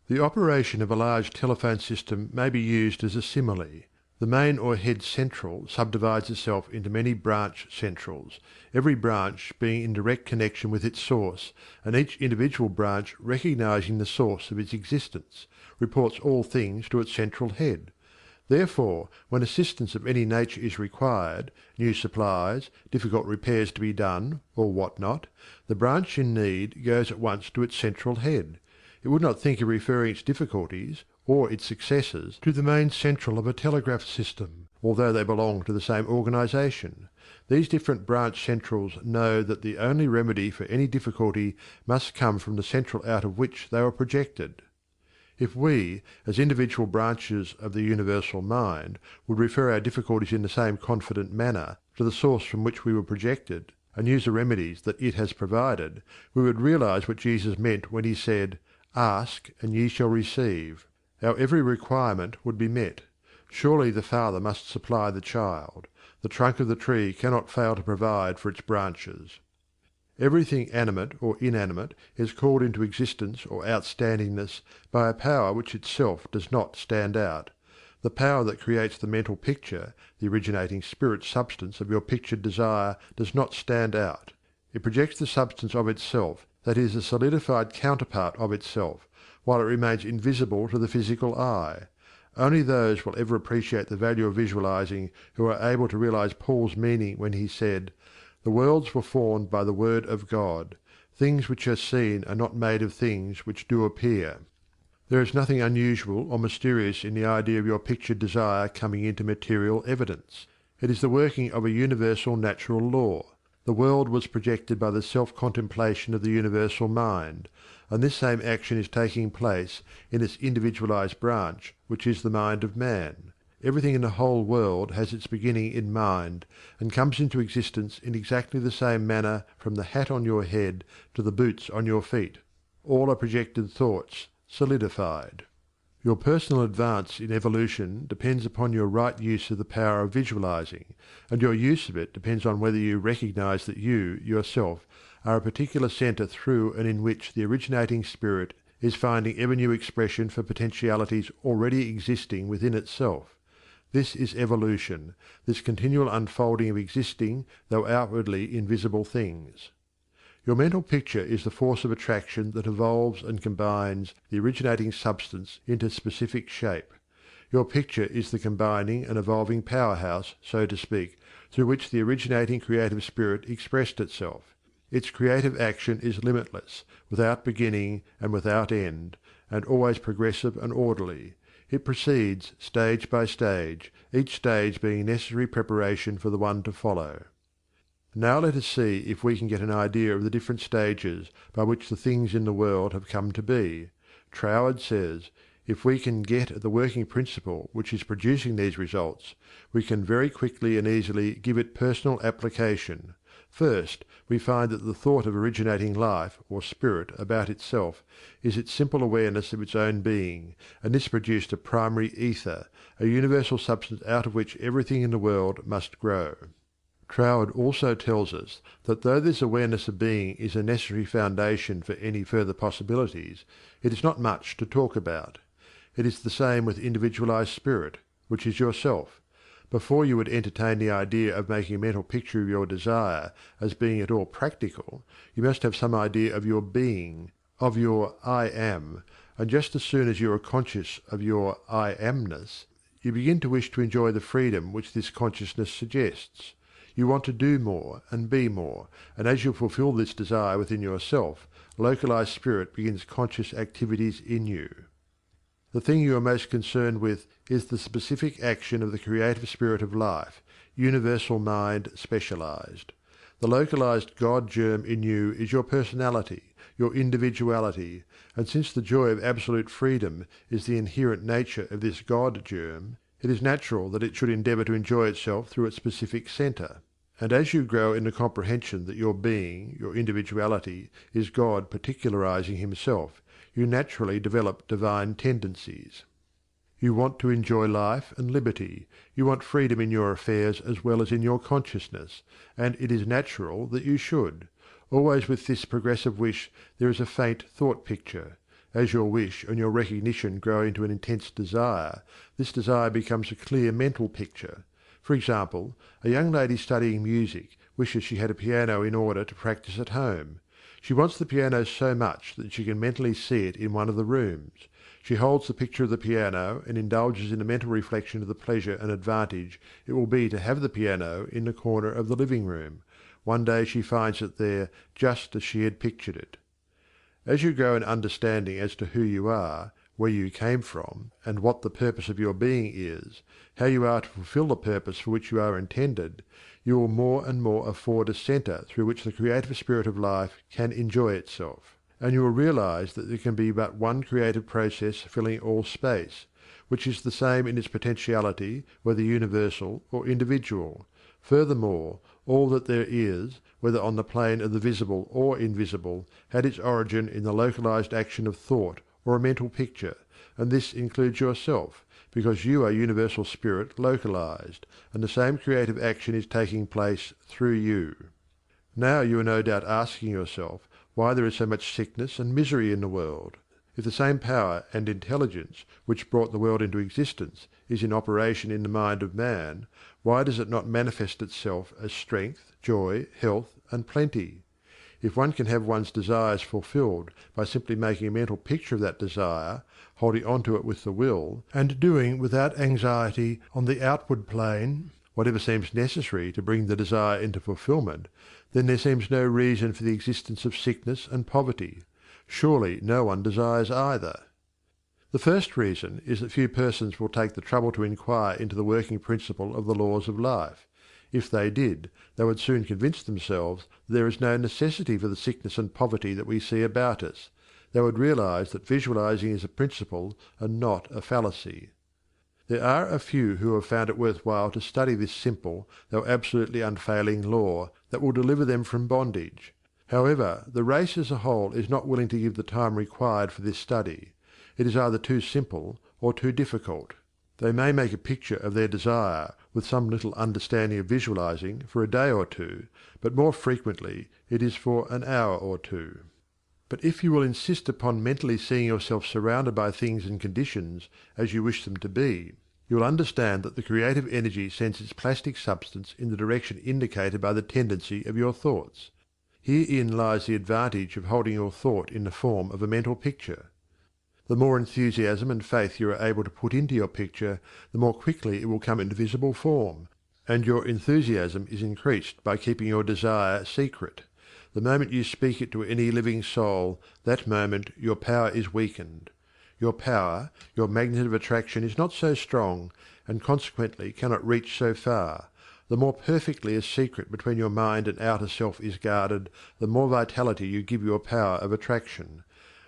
The operation of a large telephone system may be used as a simile. The main or head central subdivides itself into many branch centrals, every branch being in direct connection with its source, and each individual branch recognizing the source of its existence, reports all things to its central head. Therefore, when assistance of any nature is required, new supplies, difficult repairs to be done, or what not, the branch in need goes at once to its central head. It would not think of referring its difficulties, or its successes, to the main central of a telegraph system, although they belong to the same organization. These different branch centrals know that the only remedy for any difficulty must come from the central out of which they were projected. If we, as individual branches of the universal mind, would refer our difficulties in the same confident manner to the source from which we were projected, and use the remedies that it has provided, we would realize what Jesus meant when he said, "Ask, and ye shall receive." Our every requirement would be met. Surely the father must supply the child. The trunk of the tree cannot fail to provide for its branches. Everything animate or inanimate is called into existence or outstandingness by a power which itself does not stand out. The power that creates the mental picture, the originating spirit substance of your pictured desire, does not stand out. It projects the substance of itself, that is, a solidified counterpart of itself, while it remains invisible to the physical eye. Only those will ever appreciate the value of visualizing who are able to realize Paul's meaning when he said, "The worlds were formed by the word of God. Things which are seen are not made of things which do appear." There is nothing unusual or mysterious in the idea of your pictured desire coming into material evidence. It is the working of a universal natural law. The world was projected by the self-contemplation of the universal mind, and this same action is taking place in its individualized branch, which is the mind of man. Everything in the whole world has its beginning in mind, and comes into existence in exactly the same manner from the hat on your head to the boots on your feet. All are projected thoughts, solidified. Your personal advance in evolution depends upon your right use of the power of visualizing, and your use of it depends on whether you recognize that you, yourself, are a particular center through and in which the originating spirit is finding ever new expression for potentialities already existing within itself. This is evolution, this continual unfolding of existing, though outwardly invisible things. Your mental picture is the force of attraction that evolves and combines the originating substance into specific shape. Your picture is the combining and evolving powerhouse, so to speak, through which the originating creative spirit expressed itself. Its creative action is limitless, without beginning and without end, and always progressive and orderly. It proceeds stage by stage, each stage being necessary preparation for the one to follow. Now let us see if we can get an idea of the different stages by which the things in the world have come to be. Troward says, "If we can get at the working principle which is producing these results, we can very quickly and easily give it personal application. First, we find that the thought of originating life or spirit about itself is its simple awareness of its own being, and this produced a primary ether, a universal substance out of which everything in the world must grow." Troward also tells us that though this awareness of being is a necessary foundation for any further possibilities, it is not much to talk about. It is the same with individualized spirit, which is yourself. Before you would entertain the idea of making a mental picture of your desire as being at all practical, you must have some idea of your being, of your "I am," and just as soon as you are conscious of your "I amness," you begin to wish to enjoy the freedom which this consciousness suggests. You want to do more and be more, and as you fulfill this desire within yourself, localized spirit begins conscious activities in you. The thing you are most concerned with is the specific action of the creative spirit of life, universal mind specialized. The localized God germ in you is your personality, your individuality, and since the joy of absolute freedom is the inherent nature of this God germ, it is natural that it should endeavor to enjoy itself through its specific center. And as you grow in the comprehension that your being, your individuality, is God particularizing himself, you naturally develop divine tendencies. You want to enjoy life and liberty, you want freedom in your affairs as well as in your consciousness, and it is natural that you should. Always with this progressive wish there is a faint thought picture, As your wish and your recognition grow into an intense desire, this desire becomes a clear mental picture. For example, a young lady studying music wishes she had a piano in order to practice at home. She wants the piano so much that she can mentally see it in one of the rooms. She holds the picture of the piano and indulges in a mental reflection of the pleasure and advantage it will be to have the piano in the corner of the living room. One day she finds it there just as she had pictured it. As you grow in understanding as to who you are, where you came from, and what the purpose of your being is, how you are to fulfill the purpose for which you are intended, you will more and more afford a centre through which the creative spirit of life can enjoy itself. And you will realize that there can be but one creative process filling all space, which is the same in its potentiality whether universal or individual. Furthermore, all that there is, whether on the plane of the visible or invisible, had its origin in the localized action of thought or a mental picture, and this includes yourself, because you are universal spirit localized, and the same creative action is taking place through you. Now you are no doubt asking yourself why there is so much sickness and misery in the world. If the same power and intelligence which brought the world into existence is in operation in the mind of man, why does it not manifest itself as strength, joy, health, and plenty? If one can have one's desires fulfilled by simply making a mental picture of that desire, holding on to it with the will, and doing without anxiety on the outward plane whatever seems necessary to bring the desire into fulfillment, then there seems no reason for the existence of sickness and poverty. Surely no one desires either. The first reason is that few persons will take the trouble to inquire into the working principle of the laws of life. If they did, they would soon convince themselves that there is no necessity for the sickness and poverty that we see about us. They would realize that visualizing is a principle and not a fallacy. There are a few who have found it worth while to study this simple, though absolutely unfailing law that will deliver them from bondage. However, the race as a whole is not willing to give the time required for this study. It is either too simple or too difficult. They may make a picture of their desire, with some little understanding of visualizing, for a day or two, but more frequently it is for an hour or two. But if you will insist upon mentally seeing yourself surrounded by things and conditions as you wish them to be, you will understand that the creative energy sends its plastic substance in the direction indicated by the tendency of your thoughts. Herein lies the advantage of holding your thought in the form of a mental picture. The more enthusiasm and faith you are able to put into your picture, the more quickly it will come into visible form, and your enthusiasm is increased by keeping your desire secret. The moment you speak it to any living soul, that moment your power is weakened. Your power, your magnet of attraction is not so strong, and consequently cannot reach so far. The more perfectly a secret between your mind and outer self is guarded, the more vitality you give your power of attraction.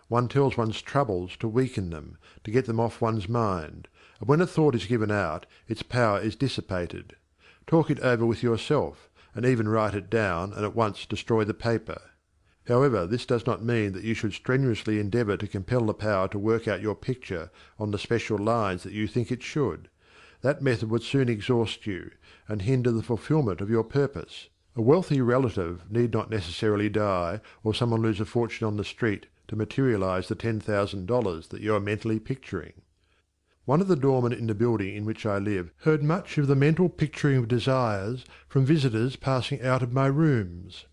One tells one's troubles to weaken them, to get them off one's mind, and when a thought is given out, its power is dissipated. Talk it over with yourself, and even write it down and at once destroy the paper. However, this does not mean that you should strenuously endeavour to compel the power to work out your picture on the special lines that you think it should. That method would soon exhaust you, and hinder the fulfilment of your purpose. A wealthy relative need not necessarily die, or someone lose a fortune on the street, to materialize the $10,000 that you are mentally picturing. One of the doormen in the building in which I live heard much of the mental picturing of desires from visitors passing out of my rooms.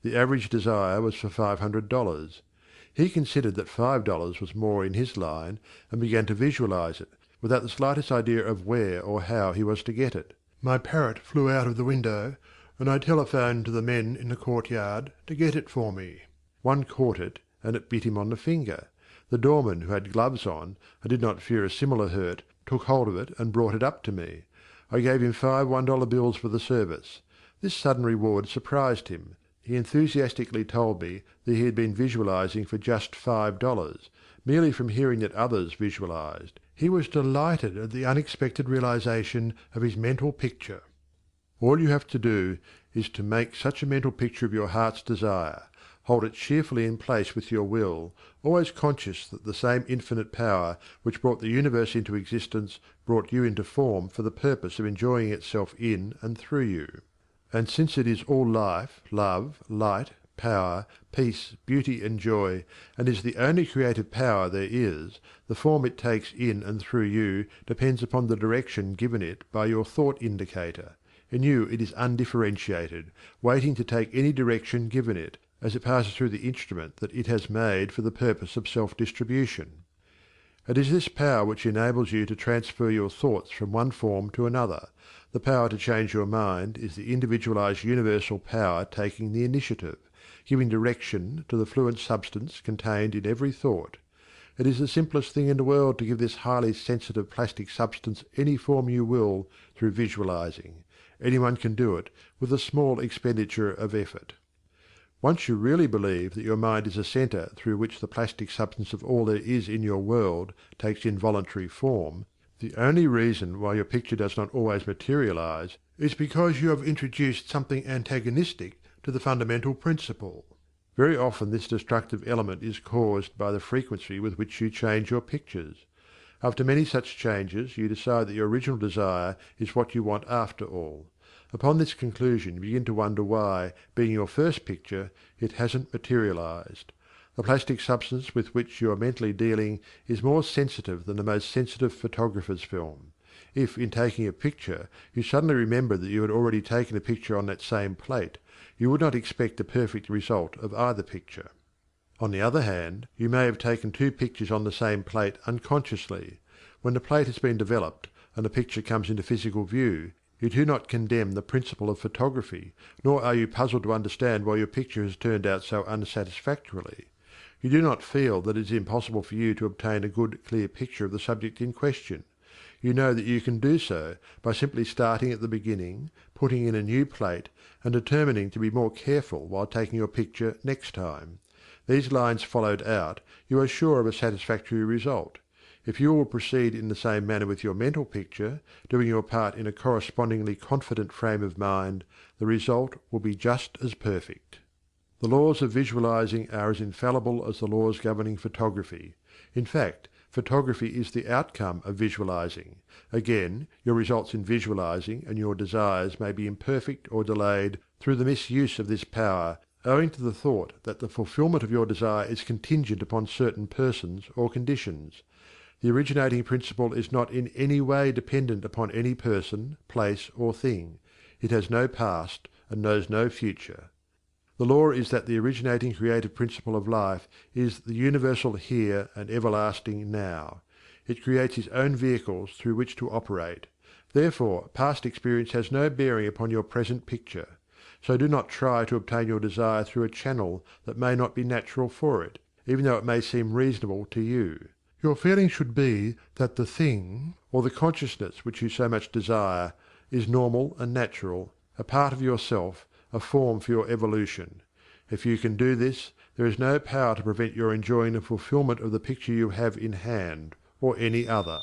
The average desire was for $500. He considered that $5 was more in his line, and began to visualize it, without the slightest idea of where or how he was to get it. My parrot flew out of the window, and I telephoned to the men in the courtyard to get it for me. One caught it, and it bit him on the finger. The doorman, who had gloves on, and did not fear a similar hurt, took hold of it and brought it up to me. I gave him 5 $1 bills for the service. This sudden reward surprised him. He enthusiastically told me that he had been visualizing for just $5, merely from hearing that others visualized. He was delighted at the unexpected realization of his mental picture. All you have to do is to make such a mental picture of your heart's desire. Hold it cheerfully in place with your will, always conscious that the same infinite power which brought the universe into existence brought you into form for the purpose of enjoying itself in and through you. And since it is all life, love, light, power, peace, beauty, and joy, and is the only creative power there is, the form it takes in and through you depends upon the direction given it by your thought indicator. In you it is undifferentiated, waiting to take any direction given it, as it passes through the instrument that it has made for the purpose of self-distribution. It is this power which enables you to transfer your thoughts from one form to another. The power to change your mind is the individualized universal power taking the initiative, giving direction to the fluent substance contained in every thought. It is the simplest thing in the world to give this highly sensitive plastic substance any form you will through visualizing. Anyone can do it with a small expenditure of effort. Once you really believe that your mind is a center through which the plastic substance of all there is in your world takes involuntary form, the only reason why your picture does not always materialize is because you have introduced something antagonistic to the fundamental principle. Very often this destructive element is caused by the frequency with which you change your pictures. After many such changes you decide that your original desire is what you want after all. Upon this conclusion you begin to wonder why, being your first picture, it hasn't materialized. The plastic substance with which you are mentally dealing is more sensitive than the most sensitive photographer's film. If, in taking a picture, you suddenly remember that you had already taken a picture on that same plate, you would not expect a perfect result of either picture. On the other hand, you may have taken two pictures on the same plate unconsciously. When the plate has been developed and the picture comes into physical view, you do not condemn the principle of photography, nor are you puzzled to understand why your picture has turned out so unsatisfactorily. You do not feel that it is impossible for you to obtain a good, clear picture of the subject in question. You know that you can do so by simply starting at the beginning, putting in a new plate, and determining to be more careful while taking your picture next time. These lines followed out, you are sure of a satisfactory result. If you will proceed in the same manner with your mental picture, doing your part in a correspondingly confident frame of mind, the result will be just as perfect. The laws of visualizing are as infallible as the laws governing photography. In fact, photography is the outcome of visualizing. Again, your results in visualizing and your desires may be imperfect or delayed through the misuse of this power, owing to the thought that the fulfillment of your desire is contingent upon certain persons or conditions. The originating principle is not in any way dependent upon any person, place, or thing. It has no past and knows no future. The law is that the originating creative principle of life is the universal here and everlasting now. It creates its own vehicles through which to operate. Therefore, past experience has no bearing upon your present picture. So do not try to obtain your desire through a channel that may not be natural for it, even though it may seem reasonable to you. Your feeling should be that the thing, or the consciousness which you so much desire, is normal and natural, a part of yourself, a form for your evolution. If you can do this, there is no power to prevent your enjoying the fulfillment of the picture you have in hand, or any other.